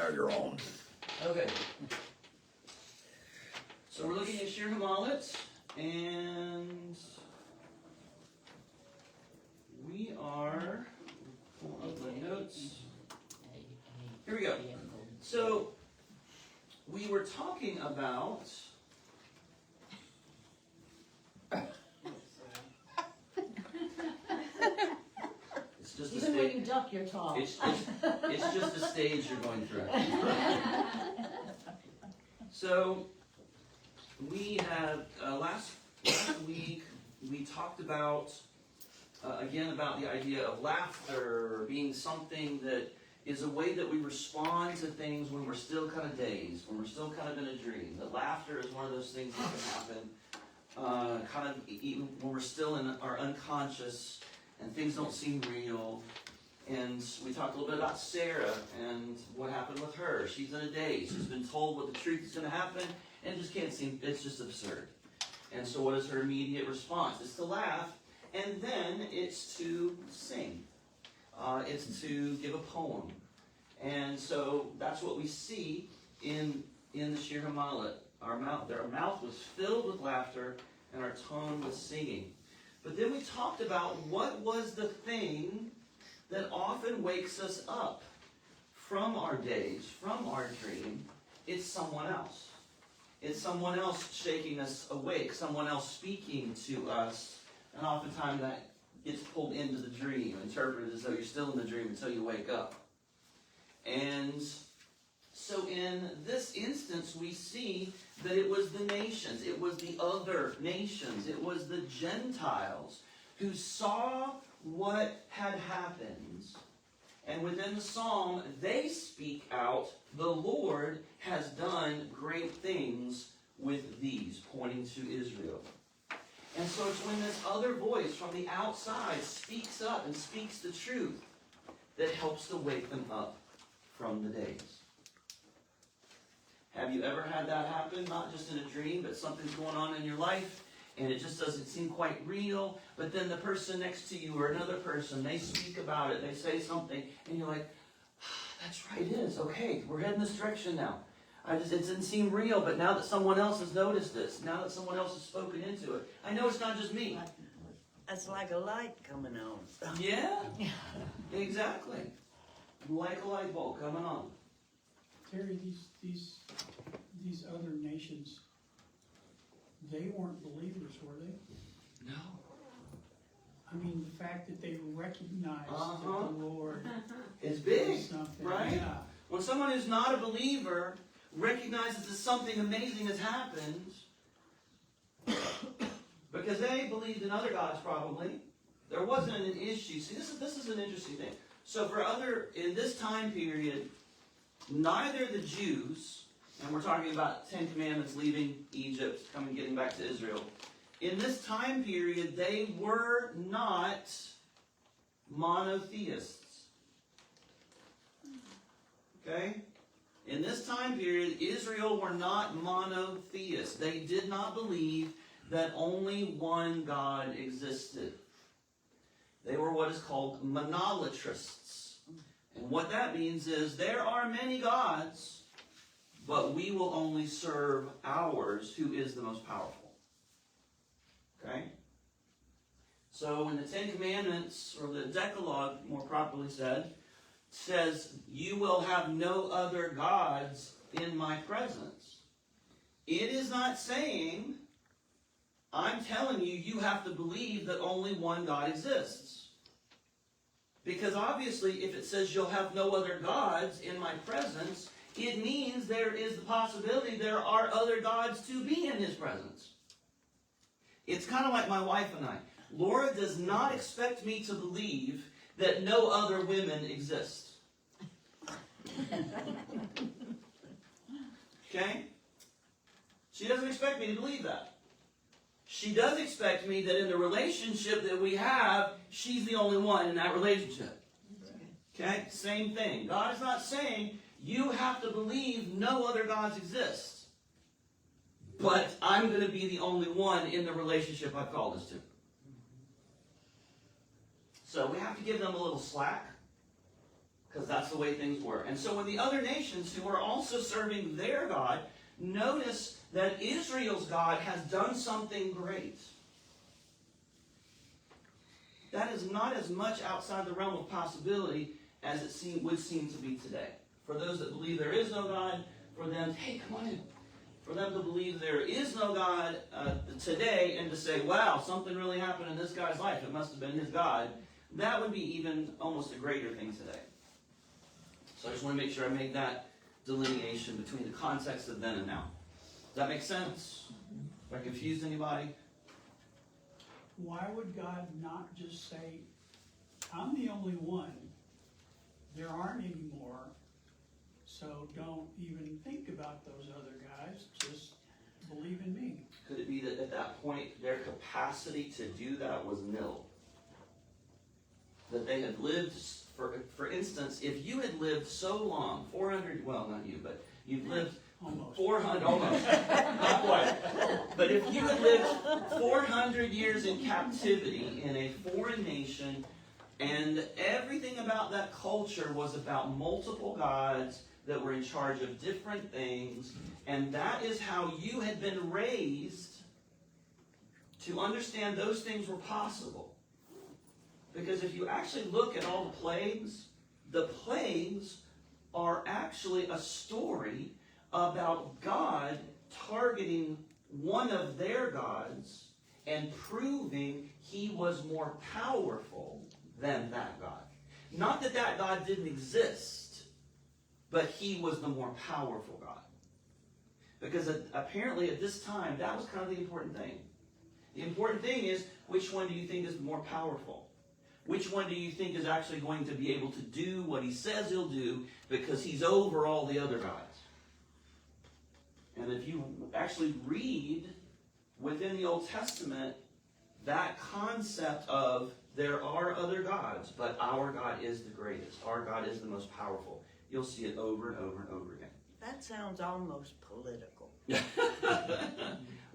Now you're on. Okay. So we're looking at Shir Hamalet, and we are pulling up my notes. Here we go. So we were talking about it's just even when you duck your talk. It's just a stage you're going through. So we had last week we talked about again about the idea of laughter being something that is a way that we respond to things when we're still kind of dazed, when we're still kind of in a dream. That laughter is one of those things that can happen kind of even when we're still in our unconscious and things don't seem real. And we talked a little bit about Sarah and what happened with her. She's in a daze. She's been told what the truth is going to happen, and it just can't seem, it's just absurd. And so what is her immediate response? It's to laugh, and then it's to sing. It's to give a poem. And so that's what we see in the Shir Hamalet. Our mouth was filled with laughter, and our tongue was singing. But then we talked about what was the thing that often wakes us up from our daze, from our dream. It's someone else. It's someone else shaking us awake, someone else speaking to us, and oftentimes that gets pulled into the dream, interpreted as though you're still in the dream until you wake up. And so in this instance, we see that it was the nations, it was the other nations, it was the Gentiles who saw what had happened. And within the psalm, they speak out, the Lord has done great things with these, pointing to Israel. And so it's when this other voice from the outside speaks up and speaks the truth that helps to wake them up from the daze. Have you ever had that happen? Not just in a dream, but something's going on in your life, and it just doesn't seem quite real, but then the person next to you or another person, they speak about it, they say something, and you're like, that's right, it is. Okay, we're heading this direction now. It didn't seem real, but now that someone else has noticed this, now that someone else has spoken into it, I know it's not just me. It's like a light coming on. Yeah, exactly. Like a light bulb coming on. Terry, these other nations, they weren't believers, were they? No. I mean, the fact that they recognized that the Lord It's big, is something. right? Yeah. When someone who's not a believer recognizes that something amazing has happened, because they believed in other gods probably, there wasn't an issue. See, this is an interesting thing. So in this time period, neither the Jews, and we're talking about 10 Commandments leaving Egypt, getting back to Israel. In this time period, they were not monotheists. Okay? In this time period, Israel were not monotheists. They did not believe that only one God existed. They were what is called monolatrists. And what that means is there are many gods, but we will only serve ours, who is the most powerful. Okay? So in the Ten Commandments, or the Decalogue, more properly said, says, you will have no other gods in my presence. It is not saying, I'm telling you, you have to believe that only one God exists. Because obviously, if it says you'll have no other gods in my presence, it means there is the possibility there are other gods to be in his presence. It's kind of like my wife and I. Laura does not expect me to believe that no other women exist. Okay? She doesn't expect me to believe that. She does expect me that in the relationship that we have, she's the only one in that relationship. Okay? Same thing. God is not saying you have to believe no other gods exist. But I'm going to be the only one in the relationship I've called us to. So we have to give them a little slack. because that's the way things were. And so when the other nations who are also serving their God notice that Israel's God has done something great, that is not as much outside the realm of possibility as it would seem to be today. For those that believe there is no God, for them, hey, come on in. For them to believe there is no God today and to say, wow, something really happened in this guy's life, it must have been his God, that would be even almost a greater thing today. So I just want to make sure I made that delineation between the context of then and now. Does that make sense? Have I confused anybody? Why would God not just say, I'm the only one, there aren't any more, so don't even think about those other guys, just believe in me? Could it be that at that point their capacity to do that was nil? That they had lived, for instance, if you had lived so long, 400, well, not you, but you've lived Almost. 400, almost, not quite. But if you had lived 400 years in captivity in a foreign nation, and everything about that culture was about multiple gods that were in charge of different things, and that is how you had been raised to understand those things were possible. Because if you actually look at all the plagues are actually a story about God targeting one of their gods and proving he was more powerful than that God. Not that that God didn't exist, but he was the more powerful God. Because apparently at this time, that was kind of the important thing. The important thing is, which one do you think is more powerful? Which one do you think is actually going to be able to do what he says he'll do because he's over all the other gods? And if you actually read within the Old Testament, that concept of there are other gods, but our God is the greatest. Our God is the most powerful. You'll see it over and over and over again. That sounds almost political.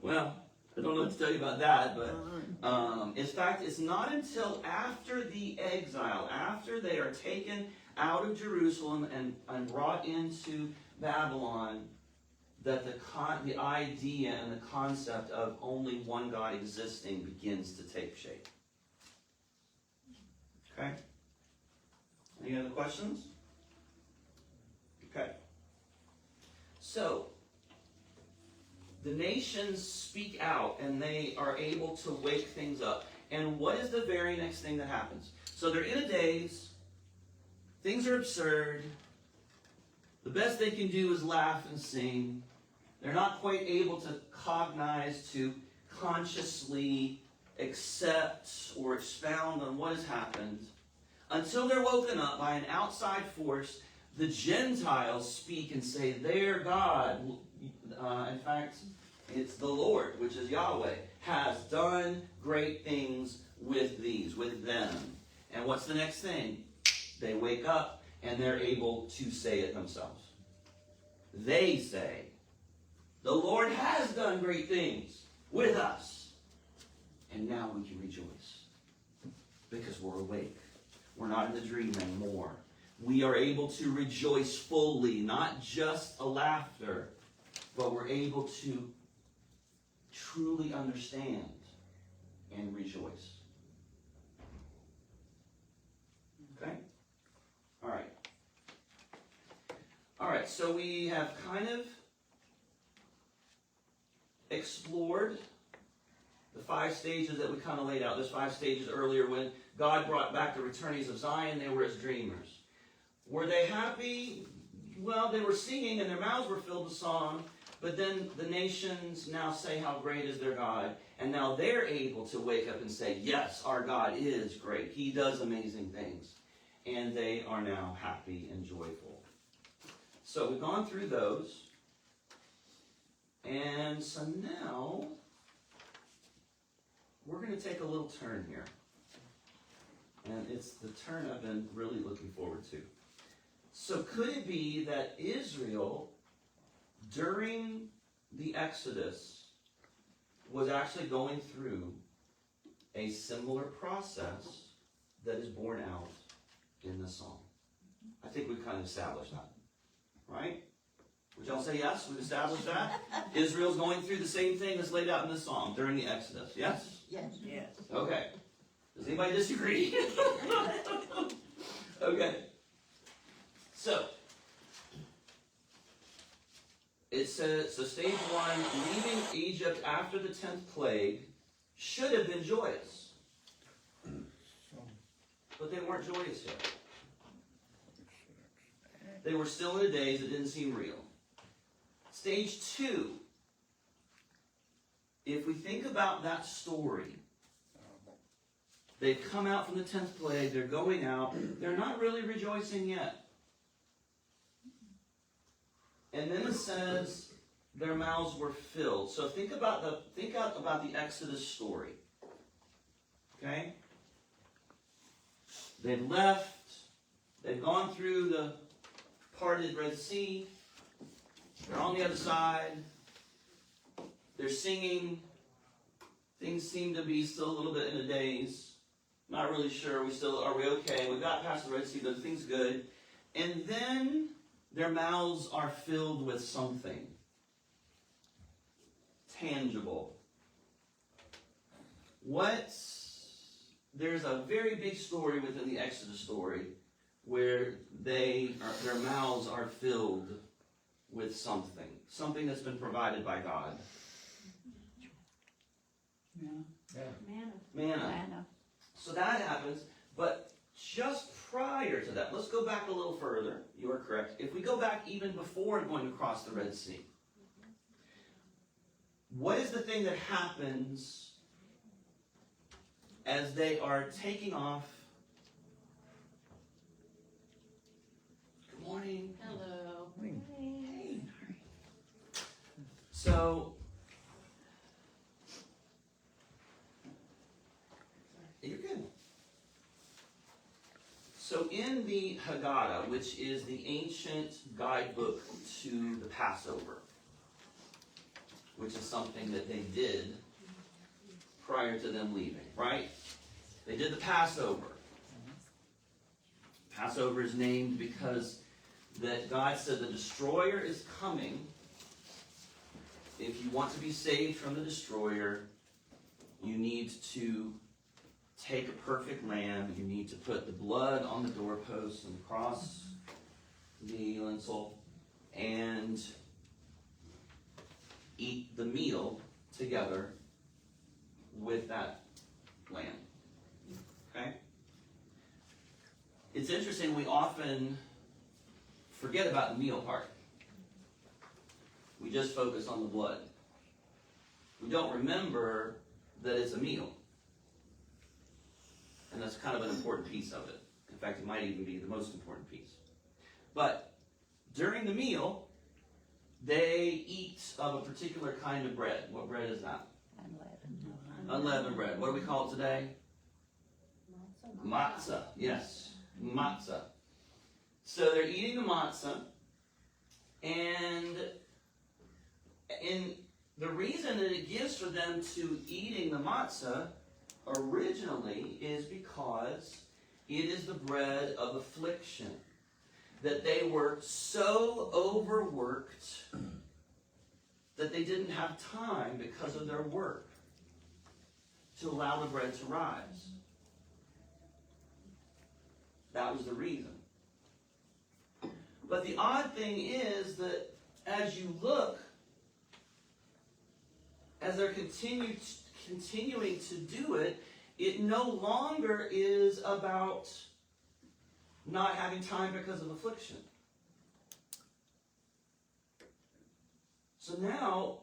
Well, I don't know what to tell you about that, but in fact, it's not until after the exile, after they are taken out of Jerusalem and brought into Babylon, that the idea and the concept of only one God existing begins to take shape. Okay? Any other questions? Okay. So, the nations speak out and they are able to wake things up. And what is the very next thing that happens? So they're in a daze. Things are absurd. The best they can do is laugh and sing. They're not quite able to cognize, to consciously accept or expound on what has happened until they're woken up by an outside force. The Gentiles speak and say, their God, in fact, it's the Lord, which is Yahweh, has done great things with them. And what's the next thing? They wake up and they're able to say it themselves. They say, the Lord has done great things with us. And now we can rejoice. Because we're awake. We're not in the dream anymore. We are able to rejoice fully, not just a laughter, but we're able to truly understand and rejoice. Okay? All right. All right, so we have kind of explored the 5 stages that we kind of laid out. There's 5 stages earlier when God brought back the returnees of Zion. They were as dreamers. Were they happy? Well, they were singing and their mouths were filled with song. But then the nations now say how great is their God. And now they're able to wake up and say, yes, our God is great. He does amazing things. And they are now happy and joyful. So we've gone through those. And so now, we're going to take a little turn here. And it's the turn I've been really looking forward to. So could it be that Israel, during the Exodus, was actually going through a similar process that is borne out in the song? I think we've kind of established that, right? Would y'all say yes? We've established that? Israel's going through the same thing that's laid out in this psalm during the Exodus. Yes? Yes. Yes. Okay. Does anybody disagree? Okay. So, it says, so stage 1, leaving Egypt after the 10th plague should have been joyous. But they weren't joyous yet. They were still in a daze that didn't seem real. Stage 2, if we think about that story, they've come out from the 10th plague, they're going out, they're not really rejoicing yet. And then it says their mouths were filled. So think about the Exodus story. Okay? They've left, they've gone through the parted Red Sea, they're on the other side, they're singing, things seem to be still a little bit in a daze, not really sure, are we okay, we got past the Red Sea, but things good, and then their mouths are filled with something tangible. There's a very big story within the Exodus story where their mouths are filled with something that's been provided by God. Manna. So that happens, but just prior to that, let's go back a little further. You are correct. If we go back even before going across the Red Sea, what is the thing that happens as they are taking off? Good morning. Hello. Hey. So, you're good. So in the Haggadah, which is the ancient guidebook to the Passover, which is something that they did prior to them leaving, right? They did the Passover. Passover is named because that God said the destroyer is coming. If you want to be saved from the destroyer, you need to take a perfect lamb. You need to put the blood on the doorpost and across the lintel and eat the meal together with that lamb. Okay? It's interesting, we often forget about the meal part. We just focus on the blood. We don't remember that it's a meal. And that's kind of an important piece of it. In fact, it might even be the most important piece. But during the meal, they eat of a particular kind of bread. What bread is that? Unleavened bread. What do we call it today? Matzah. Yes, matzah. So they're eating the matzah, and the reason that it gives for them to eating the matzah originally is because it is the bread of affliction. That they were so overworked that they didn't have time because of their work to allow the bread to rise. That was the reason. But the odd thing is that as you look, as they're continuing to do it, it no longer is about not having time because of affliction. So now,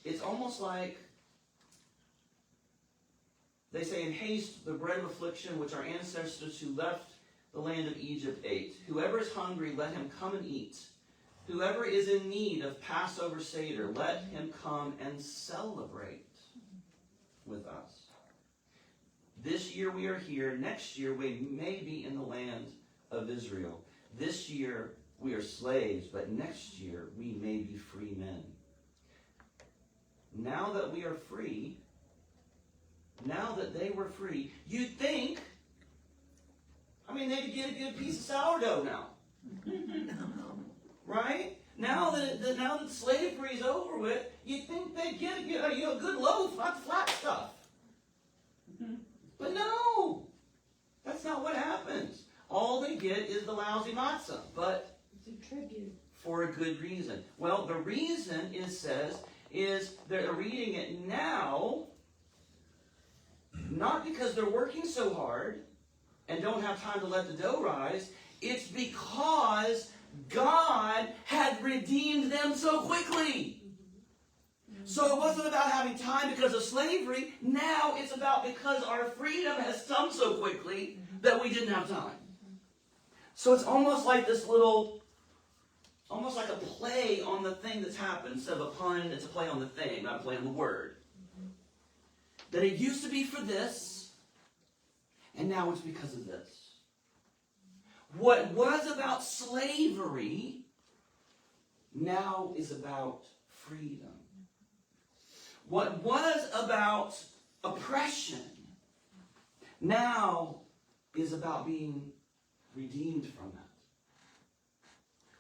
it's almost like they say, in haste, the bread of affliction which our ancestors who left the land of Egypt ate. Whoever is hungry, let him come and eat. Whoever is in need of Passover Seder, let him come and celebrate with us. This year we are here. Next year we may be in the land of Israel. This year we are slaves, but next year we may be free men. Now that we are free, now that they were free, you'd think, I mean, they could get a good piece of sourdough now. Right? Now that slavery is over with, you'd think they'd get a good loaf, not the flat stuff. But no, that's not what happens. All they get is the lousy matzah, but It's a tribute. for a good reason. Well, the reason is they're reading it now, not because they're working so hard and don't have time to let the dough rise. It's because God had redeemed them so quickly. So it wasn't about having time because of slavery. Now it's about because our freedom has come so quickly that we didn't have time. So it's almost like this little, almost like a play on the thing that's happened. Instead of a pun, it's a play on the thing, not a play on the word. That it used to be for this, and now it's because of this. What was about slavery now is about freedom. What was about oppression now is about being redeemed from that.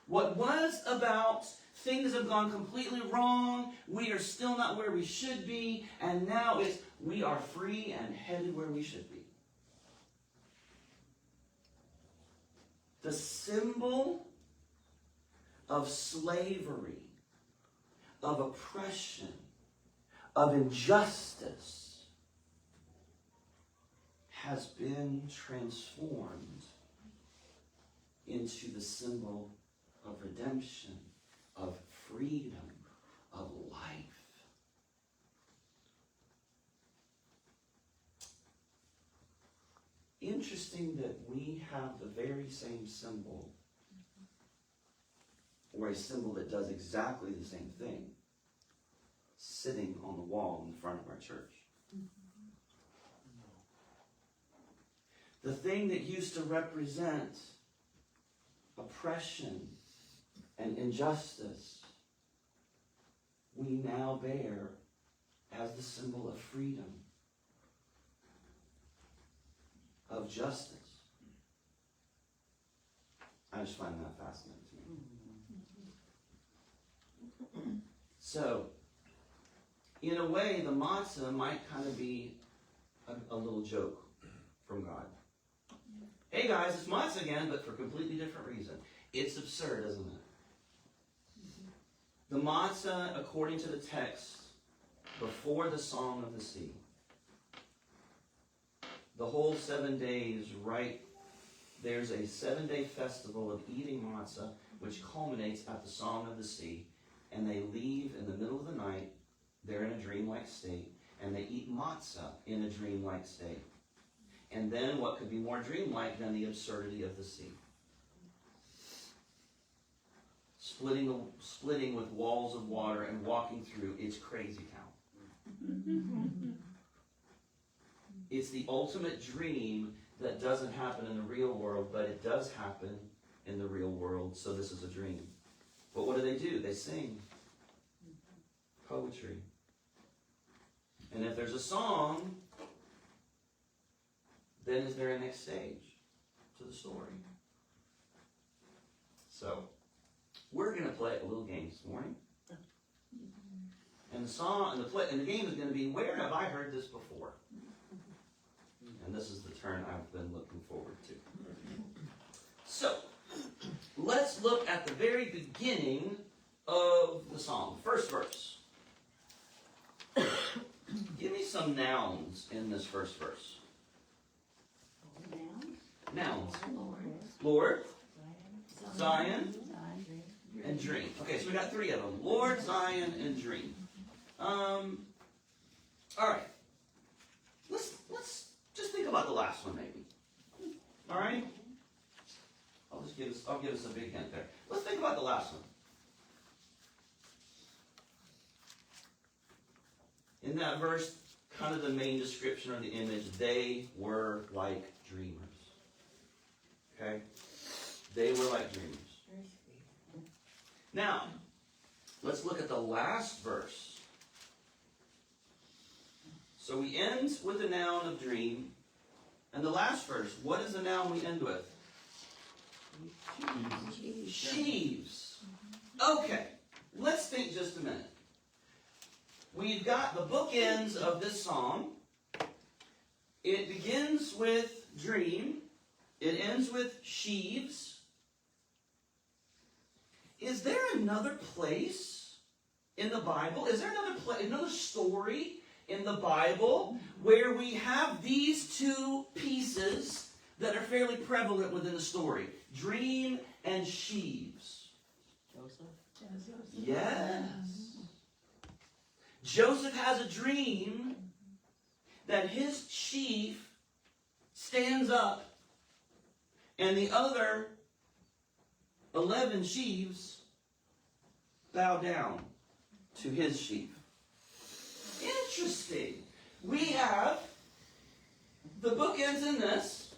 What was about things have gone completely wrong, we are still not where we should be, and now is we are free and headed where we should be. The symbol of slavery, of oppression, of injustice has been transformed into the symbol of redemption, of freedom, of life. Interesting that we have the very same symbol, or a symbol that does exactly the same thing, sitting on the wall in front of our church. The thing that used to represent oppression and injustice, we now bear as the symbol of freedom, of justice. I just find that fascinating to me. So, in a way, the matzah might kind of be a little joke from God. Hey guys, it's matzah again, but for a completely different reason. It's absurd, isn't it? The matzah, according to the text, before the Song of the Sea, the whole 7 days, right, there's a 7-day festival of eating matzah, which culminates at the Song of the Sea, and they leave in the middle of the night. They're in a dreamlike state, and they eat matzah in a dreamlike state. And then what could be more dreamlike than the absurdity of the sea? Splitting with walls of water and walking through its crazy town. It's the ultimate dream that doesn't happen in the real world, but it does happen in the real world, so this is a dream. But what do? They sing poetry. And if there's a song, then is there a next stage to the story? So, we're going to play a little game this morning. And the game is going to be, where have I heard this before? And this is the turn I've been looking forward to. So, let's look at the very beginning of the song. First verse. Give me some nouns in this first verse. Nouns. Lord, Zion, and dream. Okay, so we got 3 of them. Lord, Zion, and dream. All right. Let's just think about the last one, maybe. All right. I'll give us a big hint there. Let's think about the last one. In that verse, kind of the main description or the image, they were like dreamers. Okay? They were like dreamers. Now, let's look at the last verse. So we end with the noun of dream, And the last verse, what is the noun we end with? Sheaves. Okay, let's think just a minute. We've got the bookends of this song. It begins with dream. It ends with sheaves. Is there another place in the Bible? Is there another story in the Bible where we have these two pieces that are fairly prevalent within the story? Dream and sheaves. Joseph? Yes. Joseph has a dream that his sheaf stands up and the other 11 sheaves bow down to his sheaf. Interesting. We have the bookends in this,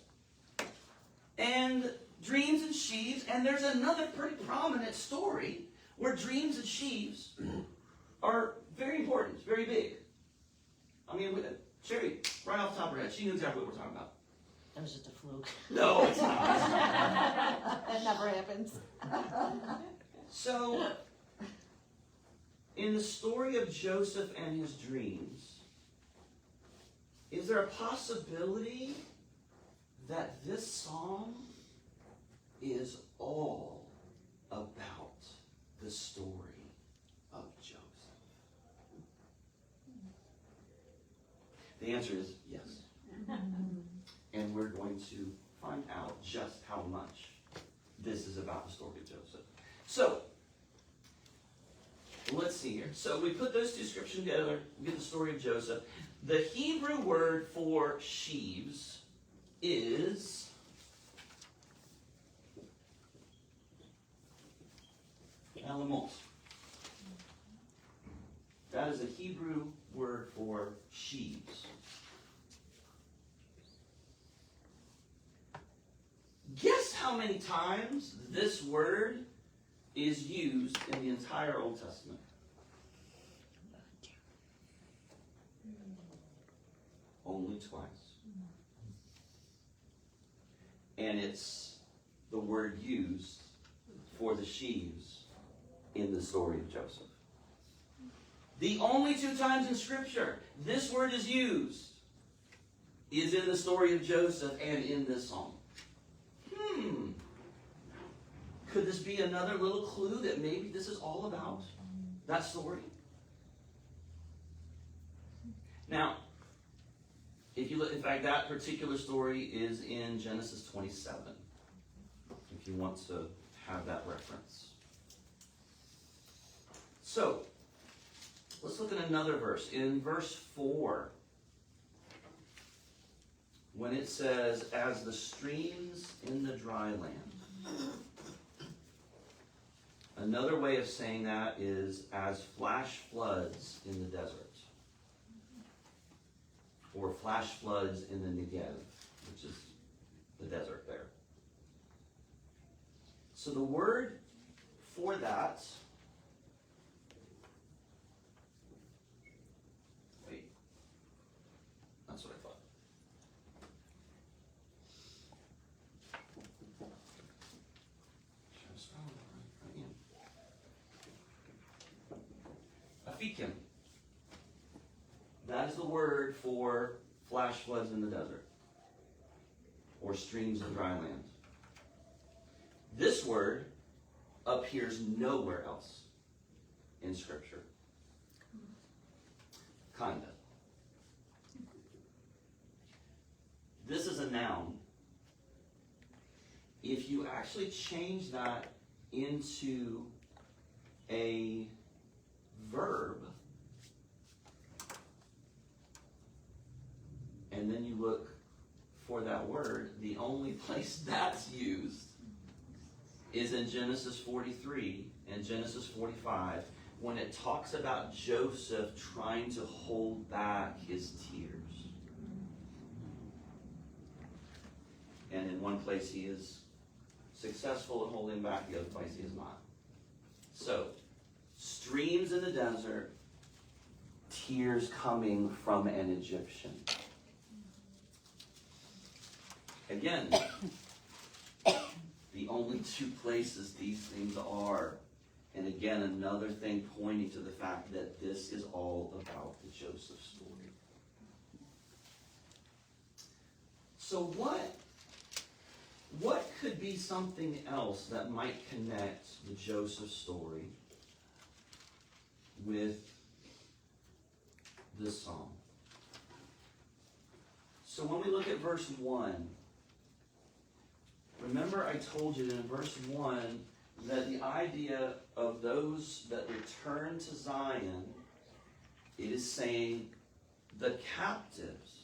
and dreams and sheaves, and there's another pretty prominent story where dreams and sheaves are very important, very big. I mean, Sherry, right off the top of her head, she knew exactly what we're talking about. That was just a fluke. No, it's not. That never happens. So, in the story of Joseph and his dreams, is there a possibility that this song is all about the story of Joseph? The answer is yes. And we're going to find out just how much this is about the story of Joseph. So, let's see here. So we put those two scriptures together, we get the story of Joseph. The Hebrew word for sheaves is elamos. That is a Hebrew word for sheaves. Guess how many times this word is used in the entire Old Testament? Only twice. And it's the word used for the sheaves in the story of Joseph. The only two times in Scripture this word is used is in the story of Joseph and in this song. Could this be another little clue that maybe this is all about that story? Now, if you look, in fact, that particular story is in Genesis 27, if you want to have that reference. So, let's look at another verse. In verse 4, when it says, as the streams in the dry land. Another way of saying that is as flash floods in the desert. Or flash floods in the Negev, which is the desert there. So the word for that, wait, that's what I thought. Afikim. That is the word for flash floods in the desert or streams of dry land. This word appears nowhere else in Scripture. Kinda. This is a noun. If you actually change that into a verb, and then you look for that word, the only place that's used is in Genesis 43 and Genesis 45, when it talks about Joseph trying to hold back his tears. And in one place he is successful in holding back, the other place he is not. So, streams in the desert, tears coming from an Egyptian. Again, the only two places these things are. And again, another thing pointing to the fact that this is all about the Joseph story. So what could be something else that might connect the Joseph story with this psalm? So when we look at verse 1, remember I told you that in verse 1 that the idea of those that return to Zion, it is saying the captives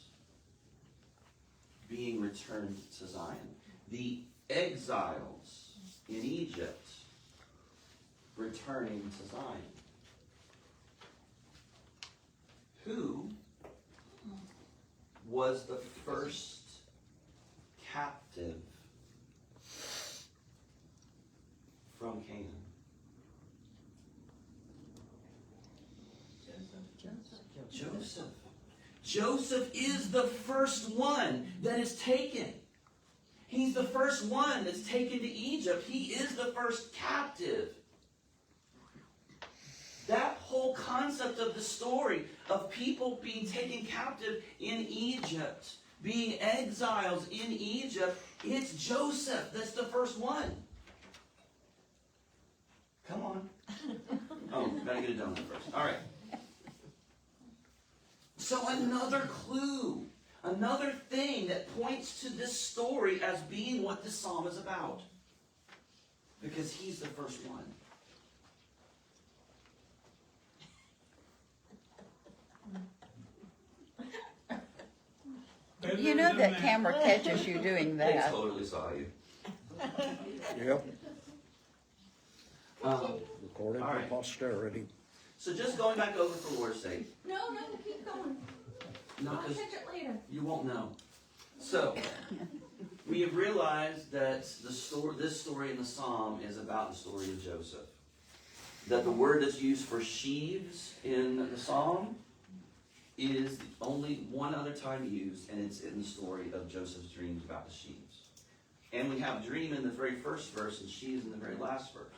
being returned to Zion. The exiles in Egypt returning to Zion. Who was the first captive from Canaan? Joseph. Joseph is the first one that is taken. He's the first one that's taken to Egypt. He is the first captive. That whole concept of the story of people being taken captive in Egypt, being exiles in Egypt, it's Joseph that's the first one. Come on. Oh, gotta get a donut first. All right. So another clue, another thing that points to this story as being what this psalm is about. Because he's the first one. You know that camera catches you doing They that. totally saw you. Yep, All recorded for right. posterity. So just going back over for Lord's sake. No, keep going. No, I'll 'cause catch it later. you won't know. So, we have realized that this story in the psalm is about the story of Joseph. That the word that's used for sheaves in the psalm is only one other time used, and it's in the story of Joseph's dreams about the sheaves. And we have dream in the very first verse and sheaves in the very last verse.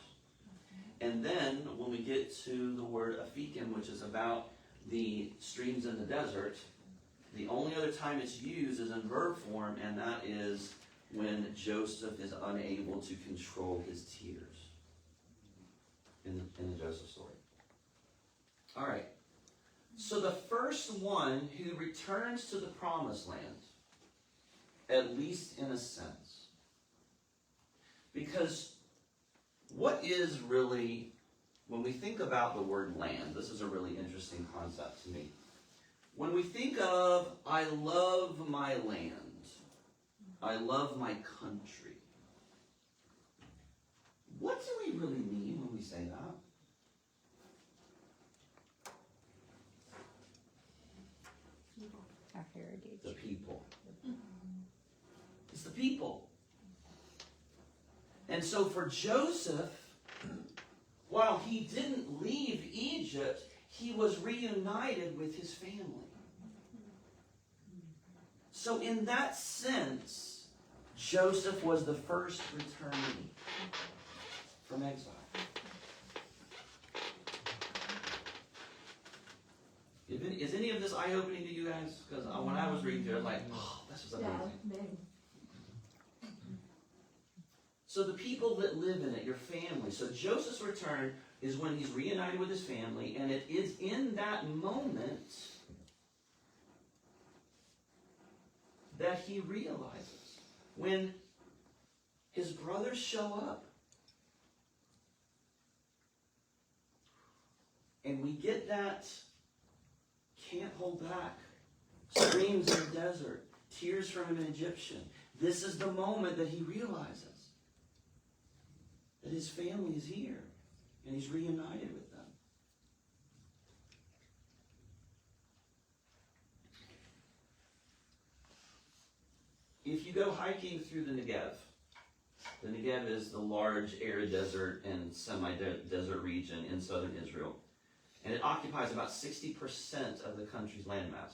And then when we get to the word afikim, which is about the streams in the desert, the only other time it's used is in verb form, and that is when Joseph is unable to control his tears in the Joseph story. All right. So the first one who returns to the promised land, at least in a sense, because what is really, when we think about the word land, this is a really interesting concept to me. When we think of, I love my land, I love my country, what do we really mean when we say that? Our heritage. The people. It's the people. And so for Joseph, while he didn't leave Egypt, he was reunited with his family. So in that sense, Joseph was the first returnee from exile. Is any of this eye-opening to you guys? Because when I was reading through it, I was like, oh, this is amazing. So the people that live in it, your family. So Joseph's return is when he's reunited with his family, and it is in that moment that he realizes when his brothers show up. And we get that can't hold back. Screams in the desert. Tears from an Egyptian. This is the moment that he realizes that his family is here. And he's reunited with them. If you go hiking through the Negev is the large arid desert and semi-desert region in southern Israel. And it occupies about 60% of the country's landmass.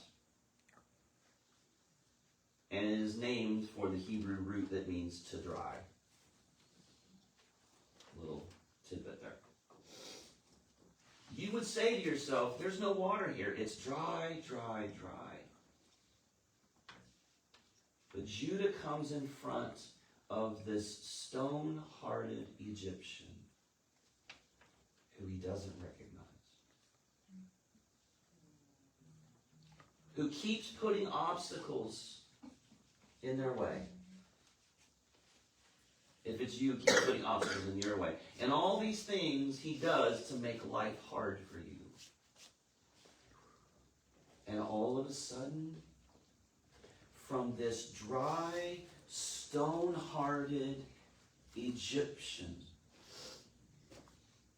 and it is named for the Hebrew root that means to dry. Little tidbit there. You would say to yourself, there's no water here. It's dry, dry, dry. But Judah comes in front of this stone-hearted Egyptian who he doesn't recognize, who keeps putting obstacles in their way. If it's you, keep putting obstacles in your way. And all these things he does to make life hard for you. And all of a sudden, from this dry, stone-hearted Egyptian,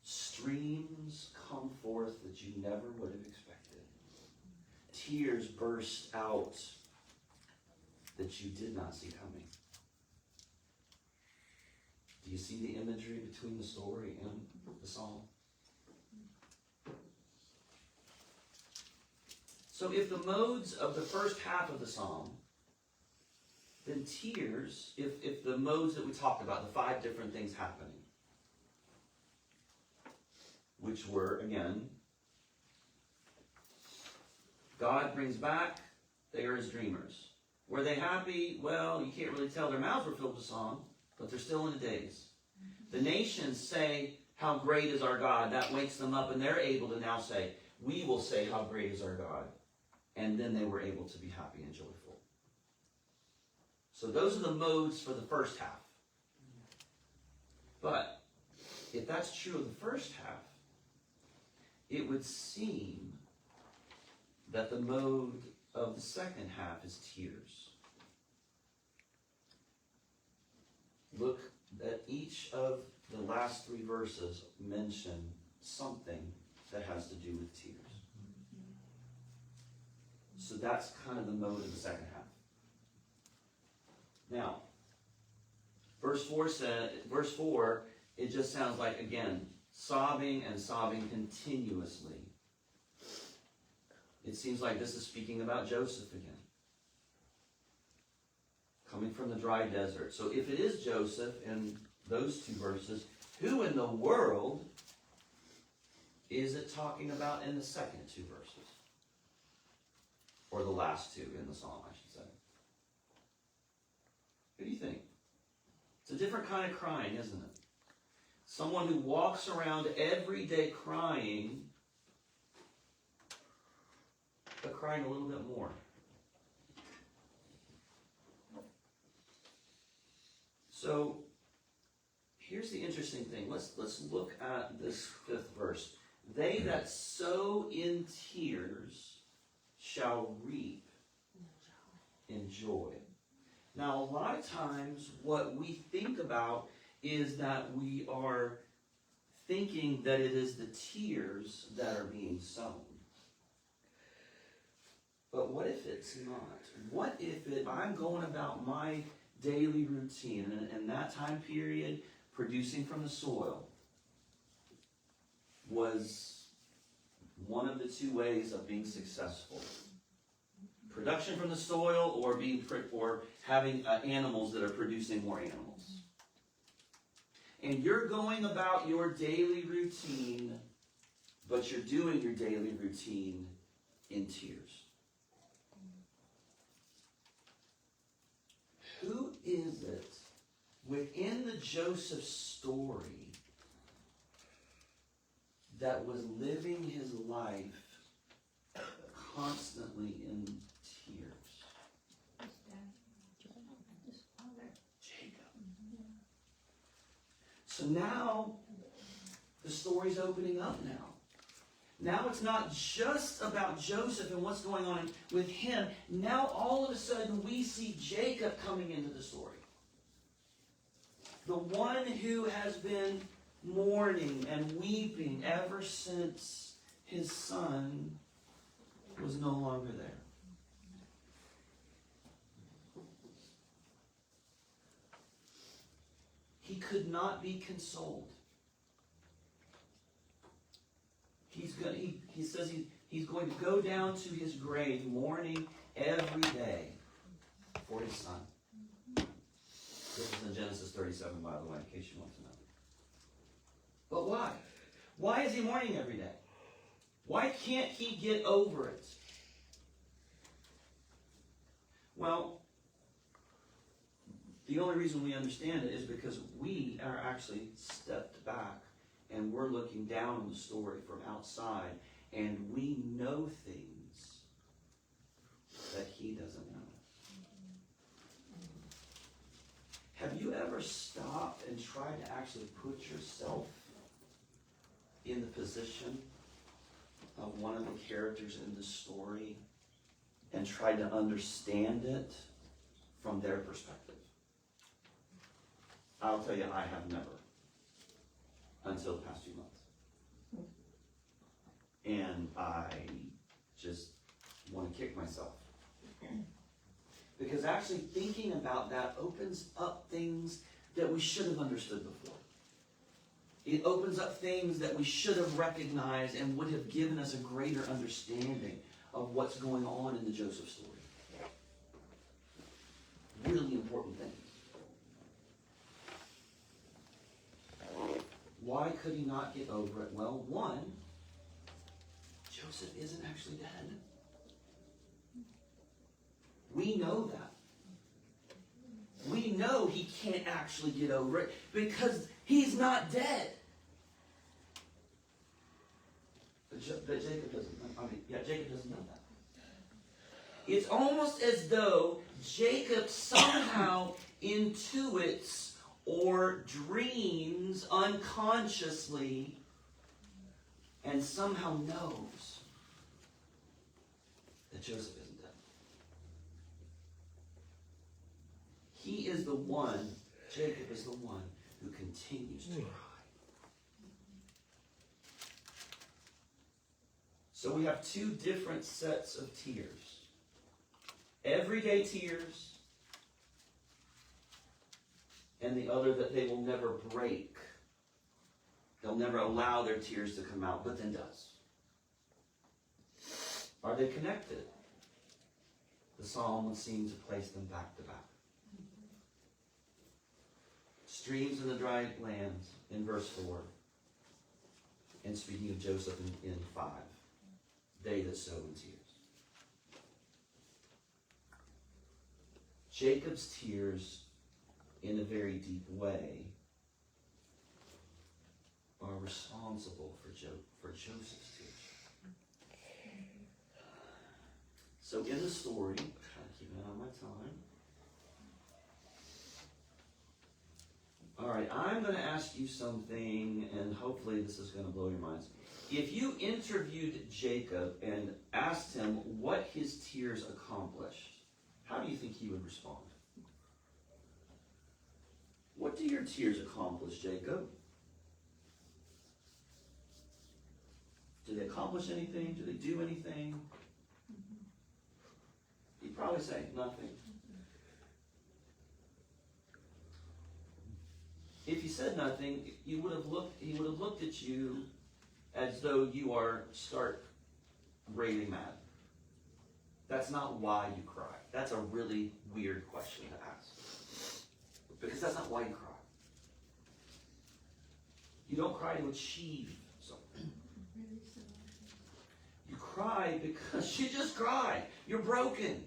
streams come forth that you never would have expected. Tears burst out that you did not see coming. Do you see the imagery between the story and the psalm? So if the modes of the first half of the psalm, then tears, if the modes that we talked about, the 5 different things happening, which were, again, God brings back, they are his dreamers. Were they happy? Well, you can't really tell. Their mouths were filled with song, but they're still in a daze. The nations say, how great is our God. That wakes them up, and they're able to now say, we will say, how great is our God. And then they were able to be happy and joyful. So those are the modes for the first half. But if that's true of the first half, it would seem that the mode of the second half is tears. Look at each of the last 3 verses mention something that has to do with tears. So that's kind of the mode of the second half. Now, verse 4, it just sounds like, again, sobbing and sobbing continuously. It seems like this is speaking about Joseph again, coming from the dry desert. So if it is Joseph in those 2 verses, who in the world is it talking about in the second 2 verses? Or the last 2 in the psalm, I should say. Who do you think? It's a different kind of crying, isn't it? Someone who walks around every day crying, but crying a little bit more. So, here's the interesting thing. Let's look at this 5th verse. They that sow in tears shall reap in joy. Now, a lot of times what we think about is that we are thinking that it is the tears that are being sown. But what if it's not? What if I'm going about my daily routine, and that time period, producing from the soil, was one of the 2 ways of being successful. Production from the soil, or having animals that are producing more animals. And you're going about your daily routine, but you're doing your daily routine in tears. Who is it within the Joseph story that was living his life constantly in tears? Jacob. So now the story's opening up now. Now it's not just about Joseph and what's going on with him. Now all of a sudden we see Jacob coming into the story. The one who has been mourning and weeping ever since his son was no longer there. He could not be consoled. He says he's going to go down to his grave mourning every day. for his son. This is in Genesis 37, by the way, in case you want to know. But why? Why is he mourning every day? Why can't he get over it? Well, the only reason we understand it is because we are actually stepped back and we're looking down on the story from outside, and we know things that he doesn't know. Have you ever stopped and tried to actually put yourself in the position of one of the characters in the story and tried to understand it from their perspective? I'll tell you, I have never, until the past few months. And I just want to kick myself. Because actually thinking about that opens up things that we should have understood before. It opens up things that we should have recognized and would have given us a greater understanding of what's going on in the Joseph story. Really important things. Why could he not get over it? Well, one, Joseph isn't actually dead. We know that. We know he can't actually get over it because he's not dead. But Jacob doesn't. Jacob doesn't know that. It's almost as though Jacob somehow intuits or dreams unconsciously and somehow knows that Joseph isn't dead. He is the one, Jacob is the one who continues to cry. So we have two different sets of tears. Everyday tears, and the other that they will never break. They'll never allow their tears to come out, but then does. Are they connected? The psalm would seem to place them back to back. Streams in the dry lands in verse 4. And speaking of Joseph in 5. They that sow in tears. Jacob's tears, in a very deep way, are responsible for Joseph's tears. So in the story, trying to keep an eye on my time. All right, I'm going to ask you something, and hopefully this is going to blow your minds. If you interviewed Jacob and asked him what his tears accomplished, how do you think he would respond? What do your tears accomplish, Jacob? Do they accomplish anything? Do they do anything? He'd probably say nothing. If he said nothing, he would have looked at you as though you are stark, raving mad. That's not why you cry. That's a really weird question to ask. Because that's not why you cry. You don't cry to achieve something. You cry because you just cry. You're broken.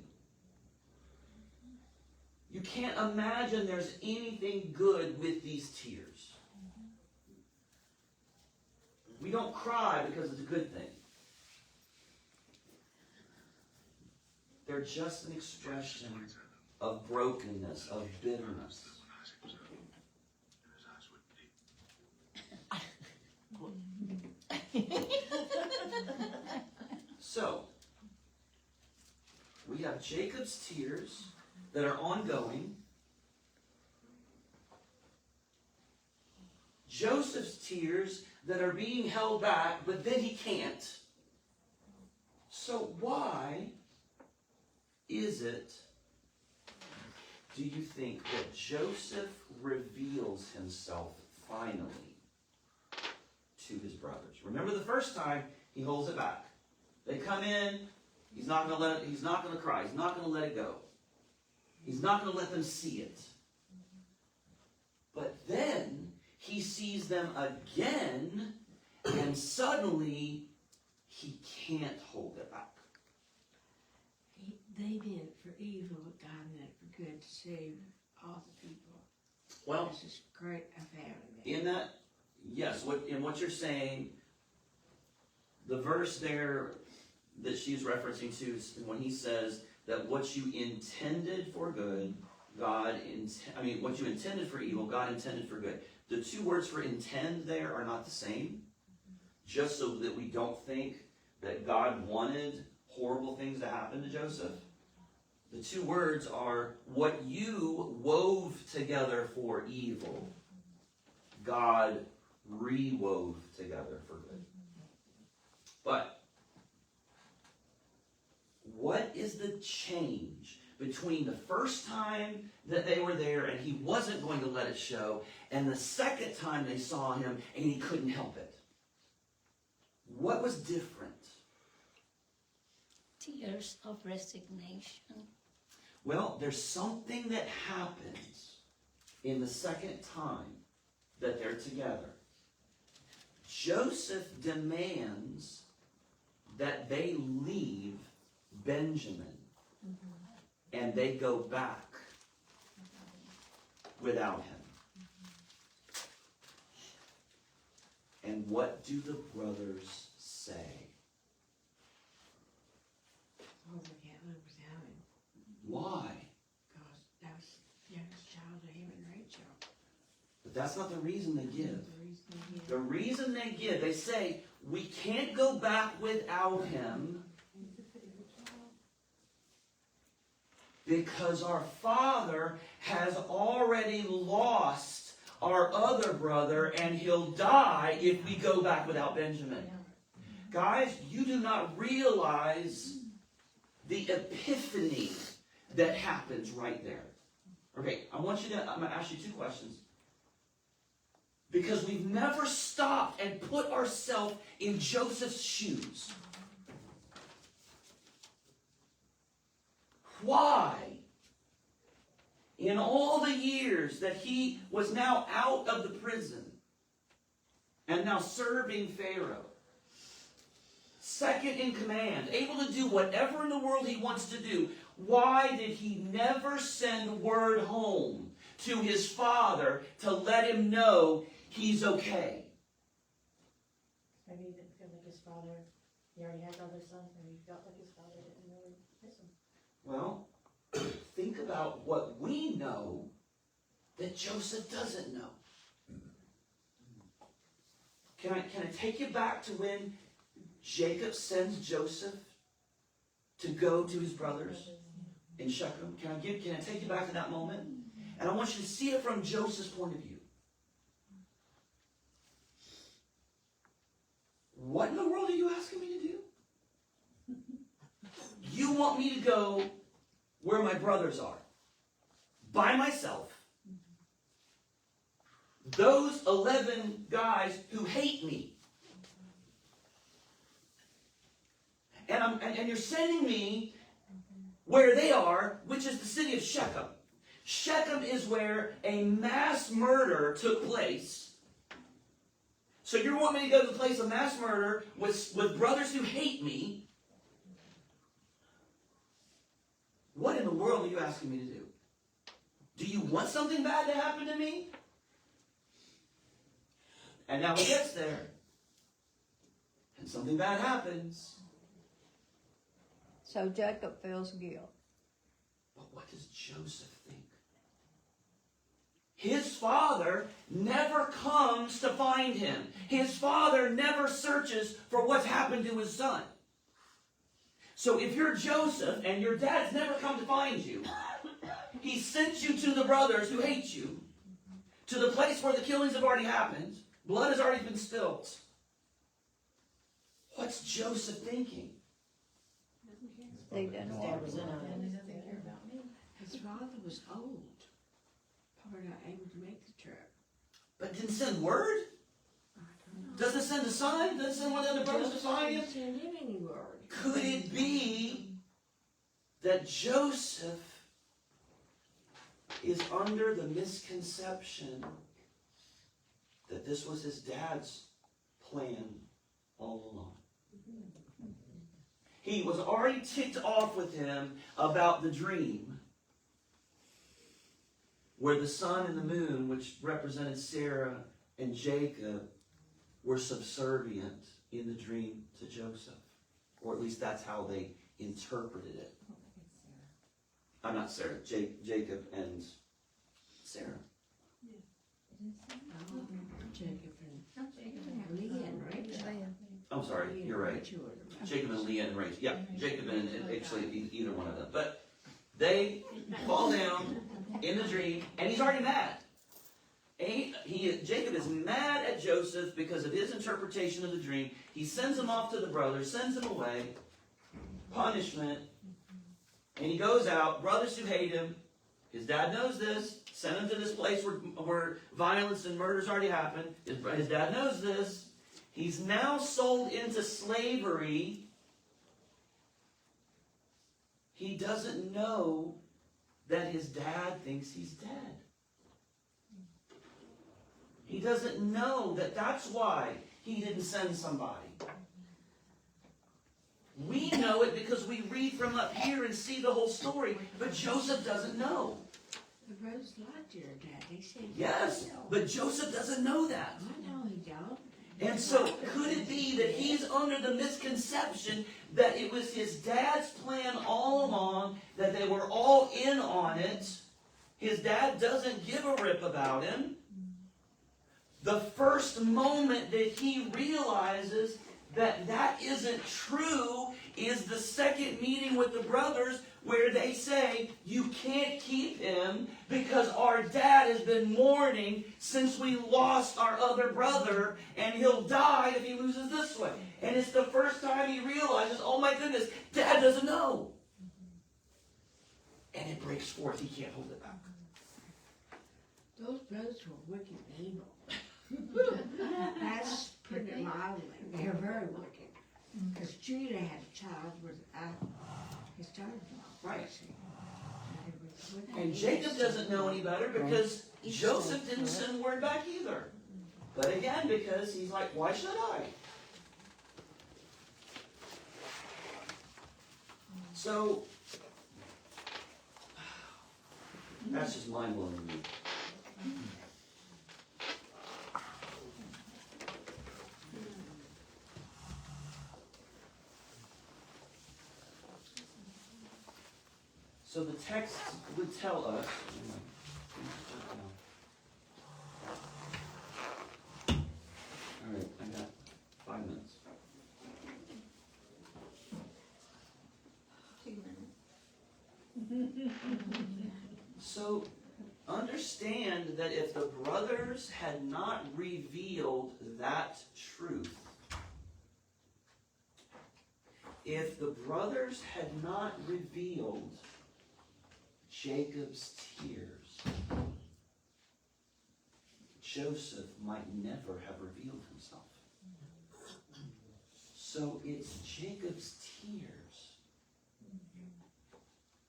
You can't imagine there's anything good with these tears. We don't cry because it's a good thing. They're just an expression of brokenness, of bitterness. So, we have Jacob's tears that are ongoing. Joseph's tears that are being held back, but then he can't. So why is it, do you think, that Joseph reveals himself finally to his brothers? Remember the first time he holds it back. They come in, he's not going to cry, he's not going to let it go. He's not going to let them see it. But then he sees them again, and suddenly he can't hold it back. They meant for evil, but God meant for good to save all the people. Well, This is great of having that. in that, yes, in what you're saying, the verse there that she's referencing to is when he says that what you intended for good, what you intended for evil, God intended for good. The two words for intend there are not the same, just so that we don't think that God wanted horrible things to happen to Joseph. The two words are what you wove together for evil, God re-wove together for good. But what is the change between the first time that they were there and he wasn't going to let it show, and the second time they saw him and he couldn't help it? What was different? Tears of resignation. Well, there's something that happens in the second time that they're together. Joseph demands that they leave Benjamin, and they go back without him. And what do the brothers say? Oh, we can't live without him. Why? Because that was the youngest child of him and Rachel. But that's not the reason they give. The reason they did. The reason they give, they say, we can't go back without him because our father has already lost our other brother and he'll die if we go back without Benjamin. Guys, you do not realize the epiphany that happens right there. Okay, I'm going to ask you two questions. Because we've never stopped and put ourselves in Joseph's shoes. Why, in all the years that he was now out of the prison and now serving Pharaoh, second in command, able to do whatever in the world he wants to do, why did he never send word home to his father to let him know he's okay? Maybe he didn't feel like his father, he already had other sons, maybe he felt like his father didn't really miss him. Well, think about what we know that Joseph doesn't know. Can I take you back to when Jacob sends Joseph to go to his brothers in Shechem? Can I take you back to that moment? And I want you to see it from Joseph's point of view. What in the world are you asking me to do? You want me to go where my brothers are, by myself. Those 11 guys who hate me. And you're sending me where they are, which is the city of Shechem. Shechem is where a mass murder took place. So you want me to go to the place of mass murder with brothers who hate me? What in the world are you asking me to do? Do you want something bad to happen to me? And now he gets there. And something bad happens. So Jacob feels guilt. But what does Joseph think? His father never comes to find him. His father never searches for what's happened to his son. So if you're Joseph and your dad's never come to find you, he sent you to the brothers who hate you, to the place where the killings have already happened, blood has already been spilled. What's Joseph thinking? They didn't His want dad was in on it. His father was old. Probably not able to make the trip. But didn't send word? Doesn't send a sign? Doesn't send one of the other brothers to find him? Didn't send him any word. Could it be that Joseph is under the misconception that this was his dad's plan all along. He was already ticked off with him about the dream where the sun and the moon, which represented Sarah and Jacob, were subservient in the dream to Joseph. Or at least that's how they interpreted it. I'm not Sarah, Jacob and Sarah. Jacob and Leah and Rachel. I'm sorry, you're right. Jacob and Leah and Rachel. Yeah, Jacob and actually either one of them. But they fall down in the dream, and he's already mad. Jacob is mad at Joseph because of his interpretation of the dream. He sends him off to the brothers, sends him away, punishment, and he goes out. Brothers who hate him, his dad knows this, sent him to this place where violence and murders already happened. His dad knows this. He's now sold into slavery. He doesn't know that his dad thinks he's dead. He doesn't know that that's why he didn't send somebody. We know it because we read from up here and see the whole story, but Joseph doesn't know. The brothers lied to your dad. They said, Yes, but Joseph doesn't know that. I know he don't. And so, could it be that he's under the misconception that it was his dad's plan all along, that they were all in on it? His dad doesn't give a rip about him. The first moment that he realizes that that isn't true is the second meeting with the brothers where they say, you can't keep him because our dad has been mourning since we lost our other brother, and he'll die if he loses this one. And it's the first time he realizes, oh my goodness, dad doesn't know. And it breaks forth. He can't hold it back. Those brothers were wicked and evil. That's putting it mildly. They're very wicked. Because Judah had a child with his daughter-in-law. Right. And And Jacob doesn't know any better because Joseph didn't send word back either. But again, because he's like, why should I? So, that's just mind-blowing to me. So the text would tell us. All right, I got 5 minutes. 2 minutes. So understand that if the brothers had not revealed that truth, if the brothers had not revealed Jacob's tears, Joseph might never have revealed himself. So it's Jacob's tears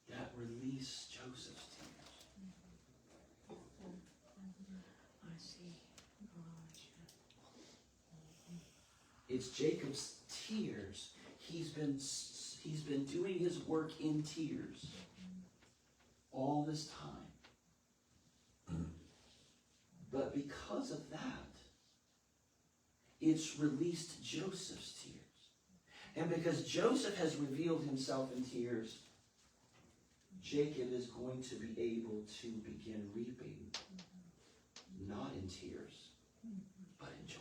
that release Joseph's tears. I see. It's Jacob's tears. He's been doing his work in tears all this time. But because of that, it's released Joseph's tears. And because Joseph has revealed himself in tears, Jacob is going to be able to begin reaping, not in tears, but in joy.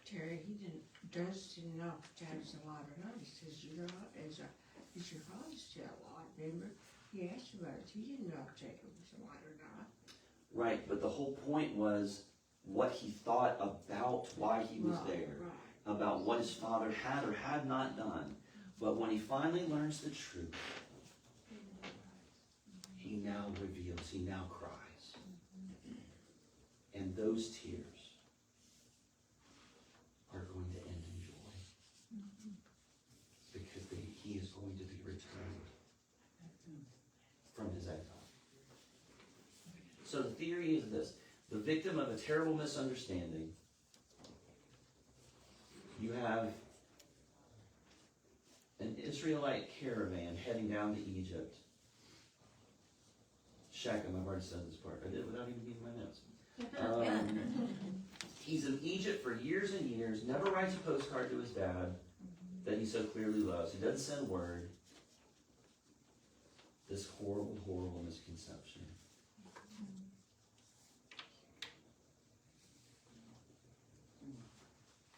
Terry, Doris didn't know if Dad was alive or not. He says, is your father still alive? Remember? He asked about it. He didn't know if Jacob was alive or not. Right, but the whole point was what he thought about why he was there. Right. About what his father had or had not done. But when he finally learns the truth, he now reveals, he now cries. And those tears are going to end in joy. Because he is going to be returned from theory is this: the victim of a terrible misunderstanding. You have an Israelite caravan heading down to Egypt. Shechem, I've already said this part. I did it without even reading my notes. He's in Egypt for years and years, never writes a postcard to his dad that he so clearly loves. He doesn't send word. This horrible, horrible misconception.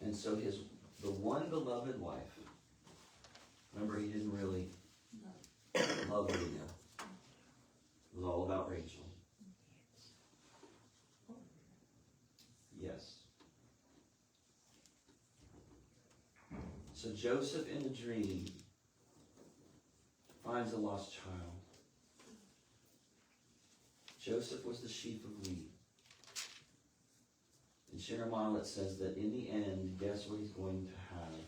And so the one beloved wife, remember, he didn't really love Leah. It was all about Rachel. Yes. So Joseph in the dream finds a lost child. Joseph was the sheaf of wheat. In Shinar, it says that in the end, guess what he's going to have?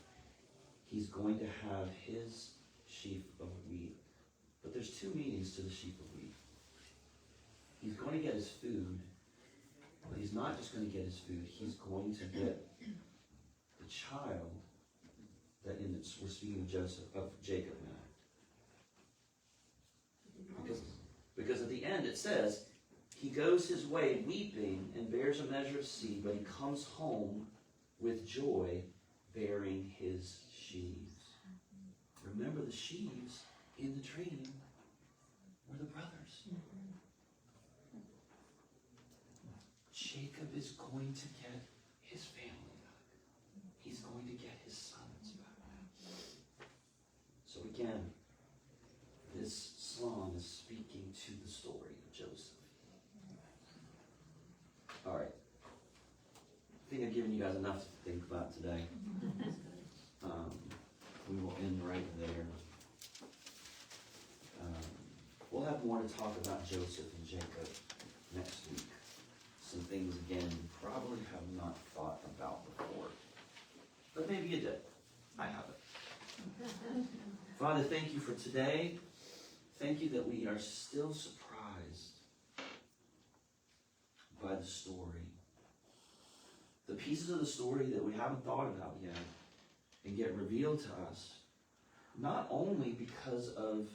He's going to have his sheaf of wheat. But there's two meanings to the sheaf of wheat. He's going to get his food, but he's not just going to get his food. He's going to get the child that we're speaking of Jacob now. Because at the end it says, he goes his way weeping and bears a measure of seed, but he comes home with joy bearing his sheaves. Remember, the sheaves in the dream were the brothers. Jacob is going to get his family back. He's going to get his sons back. So again, this song is speaking to the story of Joseph. All right. I think I've given you guys enough to think about today. We will end right there. We'll have more to talk about Joseph and Jacob next week. Some things, again, you probably have not thought about before. But maybe you did. I haven't. Father, thank you for today. Thank you that we are still surprised by the story. The pieces of the story that we haven't thought about yet and get revealed to us, not only because of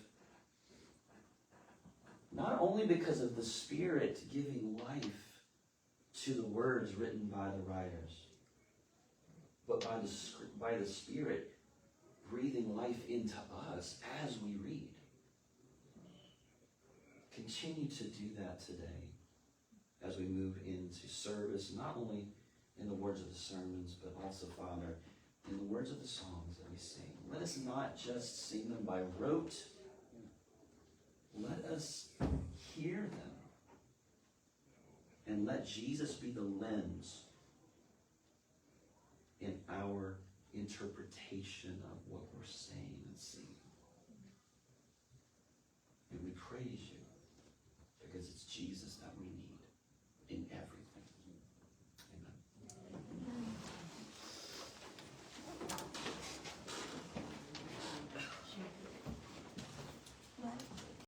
the Spirit giving life to the words written by the writers, but by the Spirit breathing life into us as we read. Continue to do that today as we move into service, not only in the words of the sermons, but also, Father, in the words of the songs that we sing. Let us not just sing them by rote. Let us hear them. And let Jesus be the lens in our interpretation of what